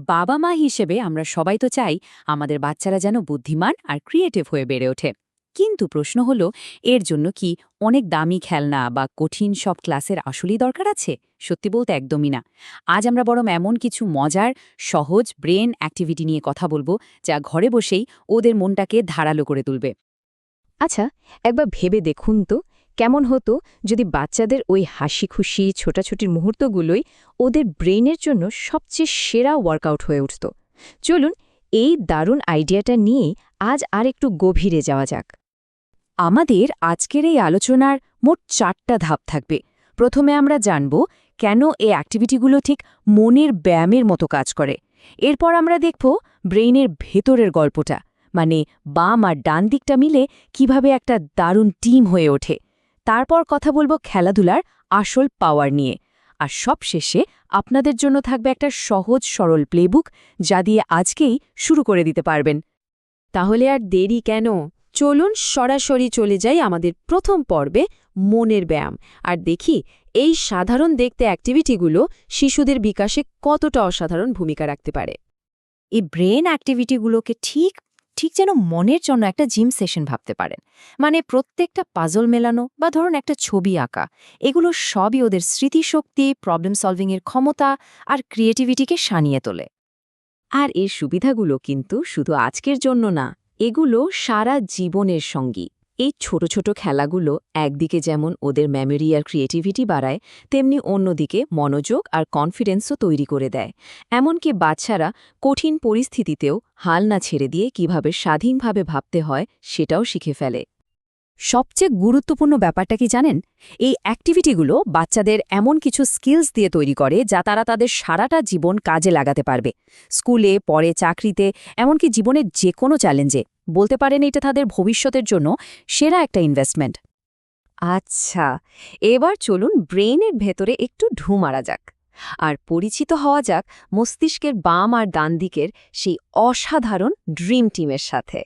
বাবা মা হিসেবে আমরা সবাই তো চাই আমাদের বাচ্চারা যেন বুদ্ধিমান আর ক্রিয়েটিভ হয়ে বেড়ে ওঠে। কিন্তু প্রশ্ন হলো, এর জন্য কি অনেক দামি খেলনা বা কঠিন সব ক্লাসের আসলেই দরকার আছে? সত্যি বলতে একদমই না। আজ আমরা বরং এমন কিছু মজার, সহজ ব্রেন অ্যাক্টিভিটি নিয়ে কথা বলবো, যা ঘরে বসেই ওদের মনটাকে ধারালো করে তুলবে। আচ্ছা, একবার ভেবে দেখুন তো কেমন হতো যদি বাচ্চাদের ওই হাসি খুশি ছোটাছুটির মুহূর্তগুলোই ওদের ব্রেইনের জন্য সবচেয়ে সেরা ওয়ার্কআউট হয়ে উঠত। চলুন এই দারুণ আইডিয়াটা নিয়ে আজ আর একটু গভীরে যাওয়া যাক। আমাদের আজকের এই আলোচনার মোট 4টা ধাপ থাকবে। প্রথমে আমরা জানব কেন এই অ্যাক্টিভিটিগুলো ঠিক মনের ব্যায়ামের মতো কাজ করে। এরপর আমরা দেখব ব্রেইনের ভেতরের গল্পটা, মানে বাম আর ডান দিকটা মিলে কিভাবে একটা দারুণ টিম হয়ে ওঠে। তারপর কথা বলবো খেলাধুলার আসল পাওয়ার নিয়ে। আর সবশেষে আপনাদের জন্য থাকবে একটা সহজ সরল প্লেবুক, যা দিয়ে আজকেই শুরু করে দিতে পারবেন। তাহলে আর দেরি কেন, চলুন সরাসরি চলে যাই আমাদের প্রথম পর্বে, মনের ব্যায়াম, আর দেখি এই সাধারণ দেখতে অ্যাক্টিভিটিগুলো শিশুদের বিকাশে কতটা অসাধারণ ভূমিকা রাখতে পারে। এই ব্রেন অ্যাক্টিভিটিগুলোকে ঠিক ঠিক যেন মনের জন্য একটা জিম সেশন ভাবতে পারেন। মানে প্রত্যেকটা পাজল মেলানো বা ধরুন একটা ছবি আঁকা, এগুলো সবই ওদের স্মৃতিশক্তি, প্রবলেম সলভিংয়ের ক্ষমতা আর ক্রিয়েটিভিটিকে সানিয়ে তোলে। আর এর সুবিধাগুলো কিন্তু শুধু আজকের জন্য না, এগুলো সারা জীবনের সঙ্গী। এই ছোট ছোট খেলাগুলো একদিকে যেমন ওদের মেমোরি আর ক্রিয়েটিভিটি বাড়ায়, তেমনি অন্যদিকে মনোযোগ আর কনফিডেন্সও তৈরি করে দেয়। এমনকি বাচ্চারা কঠিন পরিস্থিতিতেও হাল না ছেড়ে দিয়ে কিভাবে স্বাধীনভাবে ভাবতে হয় সেটাও শিখে ফেলে। সবচেয়ে গুরুত্বপূর্ণ ব্যাপারটা কি জানেন? এই অ্যাক্টিভিটিগুলো বাচ্চাদের এমন কিছু স্কিলস দিয়ে তৈরি করে যা তারা তাদের সারাটা জীবন কাজে লাগাতে পারবে। স্কুলে, পরে চাকরিতে, এমনকি জীবনের যে কোনো চ্যালেঞ্জে। বলতে পারেন এটা তাদের ভবিষ্যতের জন্য সেরা একটা ইনভেস্টমেন্ট। আচ্ছা, এবার চলুন ব্রেইনের ভেতরে একটু ঢু মারা যাক আর পরিচিত হওয়া যাক মস্তিষ্কের বাম আর ডান দিকের সেই অসাধারণ ড্রিম টিমের সাথে।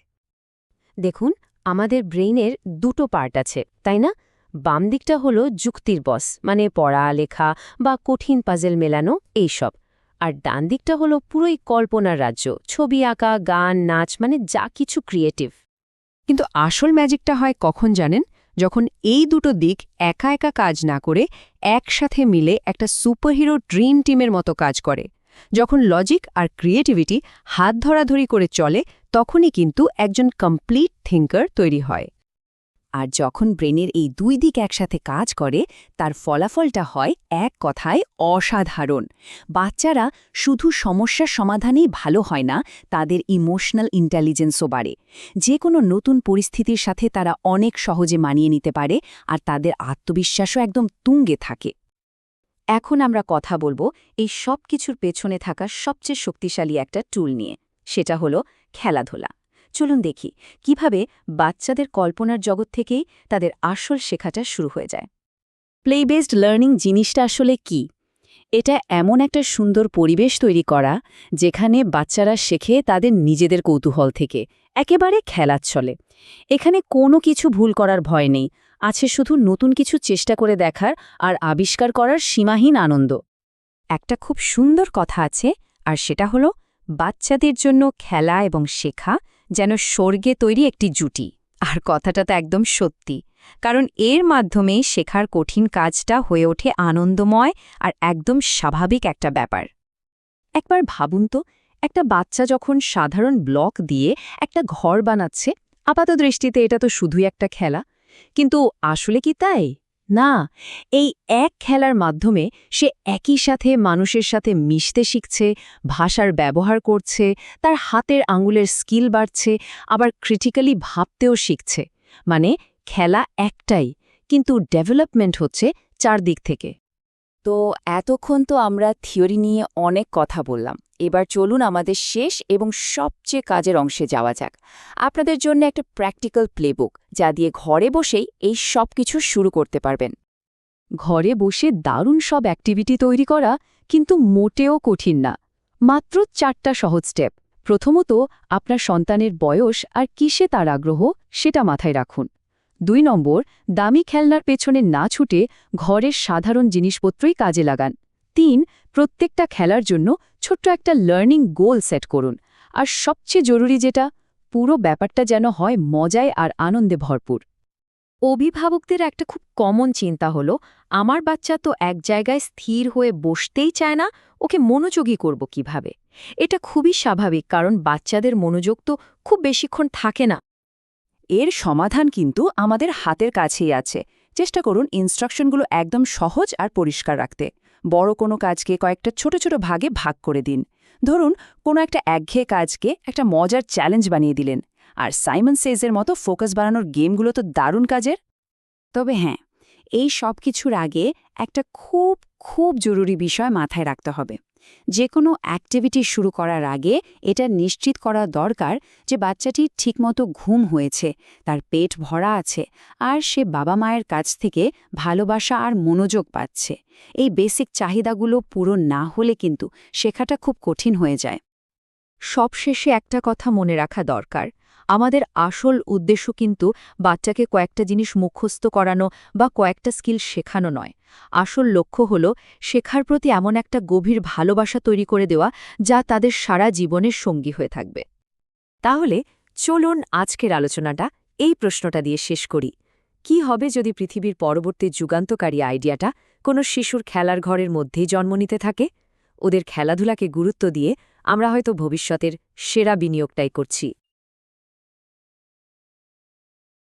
দেখুন, আমাদের ব্রেইনের দুটো পার্ট আছে, তাই না? বাম দিকটা হলো যুক্তির বস, মানে পড়া লেখা বা কঠিন পাজেল মেলানো এইসব। আর ডান দিকটা হলো পুরোই কল্পনার রাজ্য, ছবি আঁকা, গান, নাচ, মানে যা কিছু ক্রিয়েটিভ। কিন্তু আসল ম্যাজিকটা হয় কখন জানেন? যখন এই দুটো দিক একা একা কাজ না করে একসাথে মিলে একটা সুপারহিরো ড্রিম টিমের মতো কাজ করে। যখন লজিক আর ক্রিয়েটিভিটি হাত ধরাধরি করে চলে, তখনই কিন্তু একজন কমপ্লিট থিঙ্কার তৈরি হয়। আর যখন ব্রেনের এই দুই দিক একসাথে কাজ করে, তার ফলাফলটা হয় এক কথায় অসাধারণ। বাচ্চারা শুধু সমস্যার সমাধানেই ভালো হয় না, তাদের ইমোশনাল ইন্টেলিজেন্সও বাড়ে। যে কোনো নতুন পরিস্থিতির সাথে তারা অনেক সহজে মানিয়ে নিতে পারে, আর তাদের আত্মবিশ্বাসও একদম তুঙ্গে থাকে। এখন আমরা কথা বলবো এই সব কিছুর পেছনে থাকা সবচেয়ে শক্তিশালী একটা টুল নিয়ে। সেটা হলো খেলাধুলা। চলুন দেখি কিভাবে বাচ্চাদের কল্পনার জগৎ থেকেই তাদের আসল শেখাটা শুরু হয়ে যায়। প্লে বেসড লার্নিং জিনিসটা আসলে কি? এটা এমন একটা সুন্দর পরিবেশ তৈরি করা যেখানে বাচ্চারা শেখে তাদের নিজেদের কৌতূহল থেকে, একেবারে খেলার ছলে। এখানে কোনো কিছু ভুল করার ভয় নেই, আছে শুধু নতুন কিছু চেষ্টা করে দেখার আর আবিষ্কার করার সীমাহীন আনন্দ। একটা খুব সুন্দর কথা আছে, আর সেটা হলো বাচ্চাদের জন্য খেলা এবং শেখা যেন স্বর্গে তৈরি একটি জুটি। আর কথাটা তো একদম সত্যি, কারণ এর মাধ্যমেই শেখার কঠিন কাজটা হয়ে ওঠে আনন্দময় আর একদম স্বাভাবিক একটা ব্যাপার। একবার ভাবুন তো, একটা বাচ্চা যখন সাধারণ ব্লক দিয়ে একটা ঘর বানাচ্ছে, আপাতদৃষ্টিতে এটা তো শুধুই একটা খেলা, কিন্তু আসলে কি তাই? না, এই এক খেলার মাধ্যমে সে একই সাথে মানুষের সাথে মিশতে শিখছে, ভাষার ব্যবহার করছে, তার হাতের আঙুলের স্কিল বাড়ছে, আবার ক্রিটিক্যালি ভাবতেও শিখছে। মানে খেলা একটাই, কিন্তু ডেভেলপমেন্ট হচ্ছে চারদিক থেকে। তো এতক্ষণ তো আমরা থিওরি নিয়ে অনেক কথা বললাম। এবার চলুন আমাদের শেষ এবং সবচেয়ে কাজের অংশে যাওয়া যাক। আপনাদের জন্য একটা প্র্যাকটিক্যাল প্লেবুক, যা দিয়ে ঘরে বসেই এই সব কিছু শুরু করতে পারবেন। ঘরে বসে দারুণ সব অ্যাক্টিভিটি তৈরি করা কিন্তু মোটেও কঠিন না। মাত্র 4টা সহজ স্টেপ। প্রথমত, আপনার সন্তানের বয়স আর কিসে তার আগ্রহ সেটা মাথায় রাখুন। 2 নম্বর, দামি খেলনার পেছনে না ছুটে ঘরের সাধারণ জিনিসপত্রই কাজে লাগান। 3, প্রত্যেকটা খেলার জন্য ছোট্ট একটা লার্নিং গোল সেট করুন, আর সবচেয়ে জরুরি যেটা, পুরো ব্যাপারটা যেন হয় মজায় আর আনন্দে ভরপুর। অভিভাবকদের একটা খুব কমন চিন্তা হলো, আমার বাচ্চা তো এক জায়গায় স্থির হয়ে বসতেই চায় না, ওকে মনোযোগী করব কিভাবে। এটা খুবই স্বাভাবিক, কারণ বাচ্চাদের মনোযোগ তো খুব বেশিক্ষণ থাকে না। এর সমাধান কিন্তু আমাদের হাতের কাছেই আছে। চেষ্টা করুন ইনস্ট্রাকশনগুলো একদম সহজ আর পরিষ্কার রাখতে। বড় কোনো কাজকে কয়েকটা ছোট ছোট ভাগে ভাগ করে দিন। ধরুন, কোনো একটা একঘেয়ে কাজকে একটা মজার চ্যালেঞ্জ বানিয়ে দিলেন। আর সাইমন সেজের মতো ফোকাস বাড়ানোর গেমগুলো তো দারুণ কাজের। তবে হ্যাঁ, এই সব কিছুর আগে একটা খুব খুব জরুরি বিষয় মাথায় রাখতে হবে। যে কোনো অ্যাক্টিভিটি শুরু করার আগে এটা নিশ্চিত করা দরকার যে বাচ্চাটির ঠিকমতো ঘুম হয়েছে, তার পেট ভরা আছে, আর সে বাবা মায়ের কাছ থেকে ভালোবাসা আর মনোযোগ পাচ্ছে। এই বেসিক চাহিদাগুলো পূরণ না হলে কিন্তু শেখাটা খুব কঠিন হয়ে যায়। সবশেষে একটা কথা মনে রাখা দরকার, আমাদের আসল উদ্দেশ্য কিন্তু বাচ্চাকে কয়েকটা জিনিস মুখস্থ করানো বা কয়েকটা স্কিল শেখানো নয়। আসল লক্ষ্য হল শেখার প্রতি এমন একটা গভীর ভালোবাসা তৈরি করে দেওয়া যা তাদের সারা জীবনের সঙ্গী হয়ে থাকবে। তাহলে চলুন আজকের আলোচনাটা এই প্রশ্নটা দিয়ে শেষ করি। কি হবে যদি পৃথিবীর পরবর্তী যুগান্তকারী আইডিয়াটা কোনো শিশুর খেলার ঘরের মধ্যেই জন্ম নিতে থাকে? ওদের খেলাধুলাকে গুরুত্ব দিয়ে আমরা হয়তো ভবিষ্যতের সেরা বিনিয়োগটাই করছি।